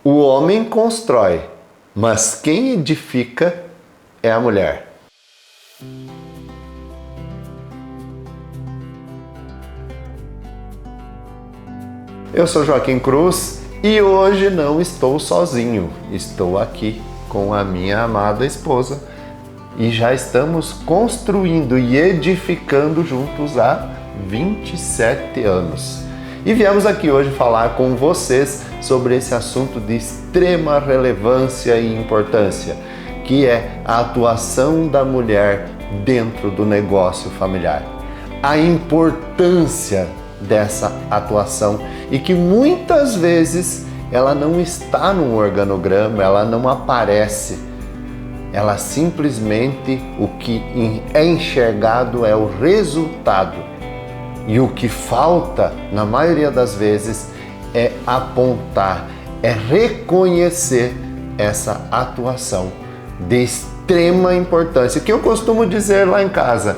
O homem constrói, mas quem edifica é a mulher. Eu sou Joaquim Cruz e hoje não estou sozinho. Estou aqui com a minha amada esposa e já estamos construindo e edificando juntos há 27 anos. E viemos aqui hoje falar com vocês sobre esse assunto de extrema relevância e importância, que é a atuação da mulher dentro do negócio familiar. A importância dessa atuação e que muitas vezes ela não está num organograma, ela não aparece. Ela simplesmente, o que é enxergado é o resultado. E o que falta, na maioria das vezes, é apontar, é reconhecer essa atuação de extrema importância. Que eu costumo dizer lá em casa,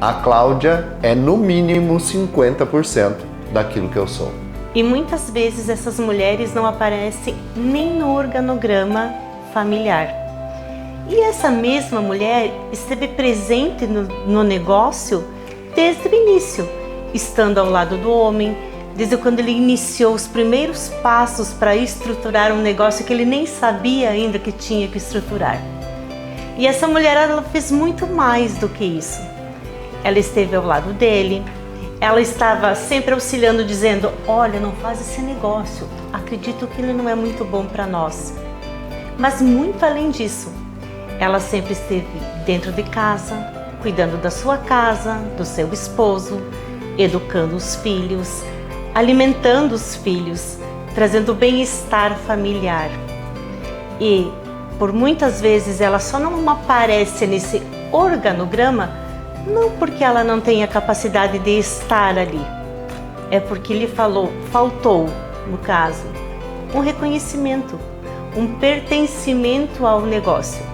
a Cláudia é no mínimo 50% daquilo que eu sou. E muitas vezes essas mulheres não aparecem nem no organograma familiar. E essa mesma mulher esteve presente no negócio desde o início, estando ao lado do homem, desde quando ele iniciou os primeiros passos para estruturar um negócio que ele nem sabia ainda que tinha que estruturar. E essa mulher, ela fez muito mais do que isso. Ela esteve ao lado dele, ela estava sempre auxiliando, dizendo: olha, não faz esse negócio, acredito que ele não é muito bom para nós. Mas muito além disso, ela sempre esteve dentro de casa, cuidando da sua casa, do seu esposo, educando os filhos, alimentando os filhos, trazendo bem-estar familiar. E por muitas vezes ela só não aparece nesse organograma, não porque ela não tenha capacidade de estar ali, é porque lhe faltou, no caso, um reconhecimento, um pertencimento ao negócio.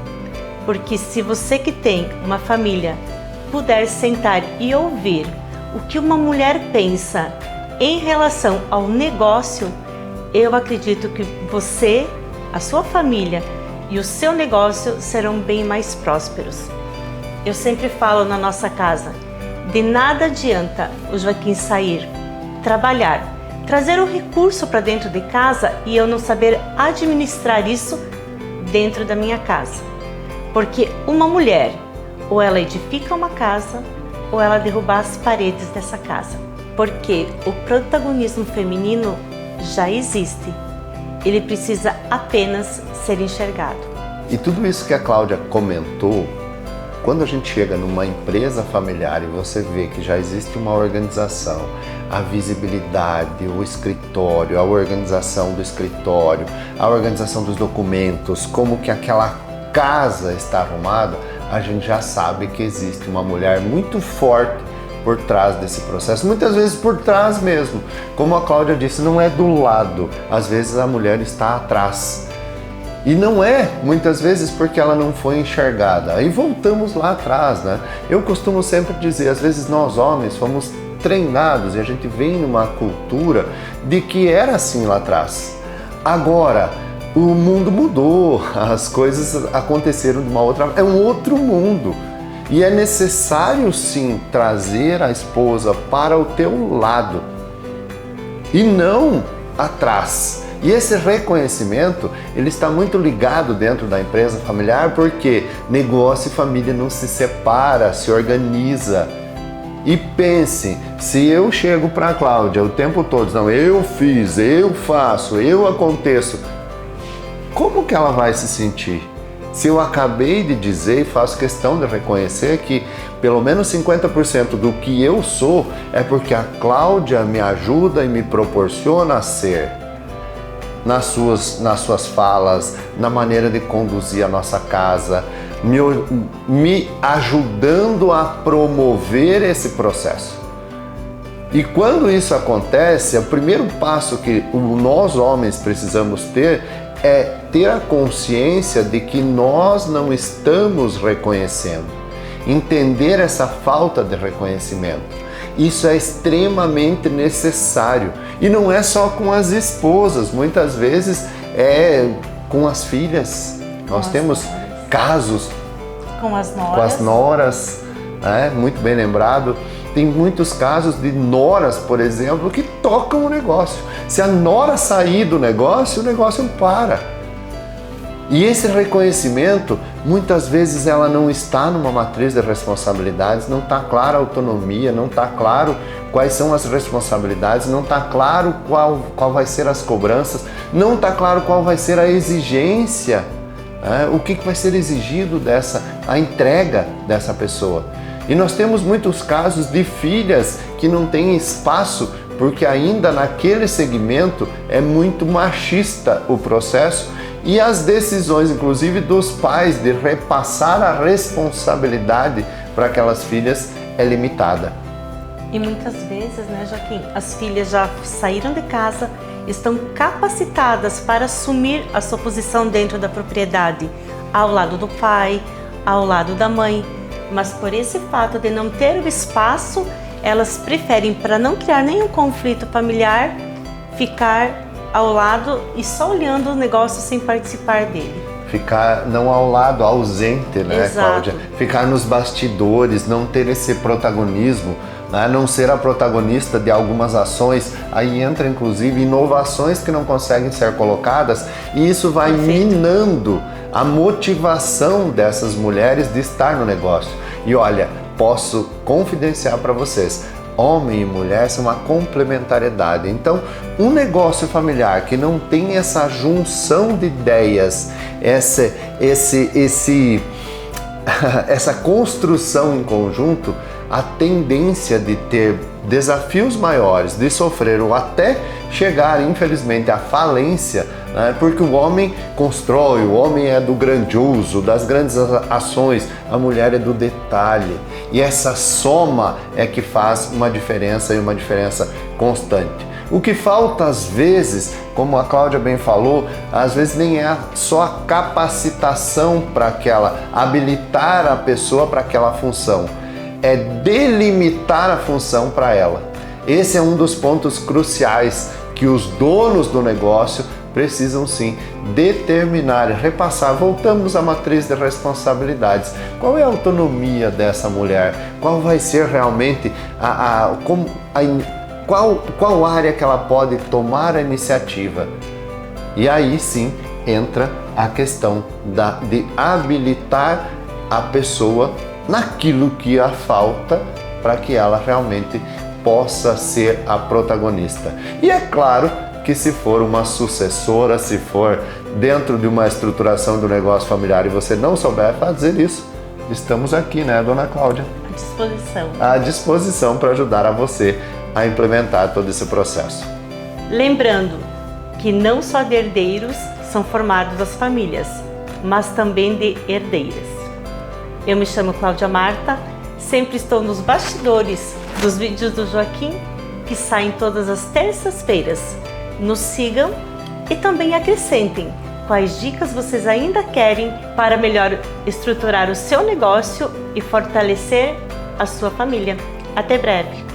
Porque se você que tem uma família puder sentar e ouvir o que uma mulher pensa em relação ao negócio, eu acredito que você, a sua família e o seu negócio serão bem mais prósperos. Eu sempre falo na nossa casa, de nada adianta o Joaquim sair, trabalhar, trazer um recurso para dentro de casa e eu não saber administrar isso dentro da minha casa. Porque uma mulher, ou ela edifica uma casa, ou ela derruba as paredes dessa casa. Porque o protagonismo feminino já existe. Ele precisa apenas ser enxergado. E tudo isso que a Cláudia comentou, quando a gente chega numa empresa familiar e você vê que já existe uma organização, a visibilidade, o escritório, a organização do escritório, a organização dos documentos, como que aquela casa está arrumada, a gente já sabe que existe uma mulher muito forte por trás desse processo, muitas vezes por trás mesmo. Como a Cláudia disse, não é do lado, às vezes a mulher está atrás. E não é, muitas vezes, porque ela não foi enxergada. Aí voltamos lá atrás, né? Eu costumo sempre dizer, às vezes nós homens fomos treinados e a gente vem numa cultura de que era assim lá atrás. Agora, o mundo mudou, as coisas aconteceram de uma outra... É um outro mundo. E é necessário sim trazer a esposa para o teu lado e não atrás. E esse reconhecimento, ele está muito ligado dentro da empresa familiar, porque negócio e família não se separa, se organiza. E pense, se eu chego para a Cláudia o tempo todo, não, eu fiz, eu faço, eu aconteço, como que ela vai se sentir? Se eu acabei de dizer e faço questão de reconhecer que pelo menos 50% do que eu sou é porque a Cláudia me ajuda e me proporciona a ser. Nas suas falas, na maneira de conduzir a nossa casa, me ajudando a promover esse processo. E quando isso acontece, o primeiro passo que nós homens precisamos ter é ter a consciência de que nós não estamos reconhecendo, entender essa falta de reconhecimento. Isso é extremamente necessário e não é só com as esposas, muitas vezes com as filhas. Nós temos casos com as noras, muito bem lembrado. Tem muitos casos de noras, por exemplo, que tocam o negócio. Se a nora sair do negócio, o negócio para. E esse reconhecimento, muitas vezes ela não está numa matriz de responsabilidades, não está clara a autonomia, não está claro quais são as responsabilidades, não está claro qual vai ser as cobranças, não está claro qual vai ser a exigência, o que vai ser exigido a entrega dessa pessoa. E nós temos muitos casos de filhas que não têm espaço porque ainda naquele segmento é muito machista o processo e as decisões, inclusive dos pais, de repassar a responsabilidade para aquelas filhas é limitada. E muitas vezes, né, Joaquim, as filhas já saíram de casa, estão capacitadas para assumir a sua posição dentro da propriedade, ao lado do pai, ao lado da mãe. Mas por esse fato de não ter o espaço, elas preferem, para não criar nenhum conflito familiar, ficar ao lado e só olhando o negócio sem participar dele. Ficar não ao lado, ausente, né, Exato. Cláudia? Ficar nos bastidores, não ter esse protagonismo, né? Não ser a protagonista de algumas ações. Aí entra inclusive inovações que não conseguem ser colocadas e isso vai minando a motivação dessas mulheres de estar no negócio. E olha, posso confidenciar para vocês, homem e mulher são uma complementariedade. Então, um negócio familiar que não tem essa junção de ideias, essa construção em conjunto, a tendência de ter desafios maiores, de sofrer ou até chegar, infelizmente, à falência, né? Porque o homem constrói, o homem é do grandioso, das grandes ações, a mulher é do detalhe. E essa soma é que faz uma diferença e uma diferença constante. O que falta às vezes, como a Cláudia bem falou, às vezes nem é só a capacitação para habilitar a pessoa para aquela função, é delimitar a função para ela. Esse é um dos pontos cruciais que os donos do negócio precisam sim determinar e repassar. Voltamos à matriz de responsabilidades. Qual é a autonomia dessa mulher? Qual vai ser realmente qual área que ela pode tomar a iniciativa? E aí sim entra a questão de habilitar a pessoa naquilo que a falta para que ela realmente possa ser a protagonista. E é claro que se for uma sucessora, se for dentro de uma estruturação do negócio familiar e você não souber fazer isso, estamos aqui, né, Dona Cláudia? À disposição. À disposição para ajudar a você a implementar todo esse processo. Lembrando que não só de herdeiros são formadas as famílias, mas também de herdeiras. Eu me chamo Cláudia Marta, sempre estou nos bastidores dos vídeos do Joaquim, que saem todas as terças-feiras. Nos sigam e também acrescentem quais dicas vocês ainda querem para melhor estruturar o seu negócio e fortalecer a sua família. Até breve!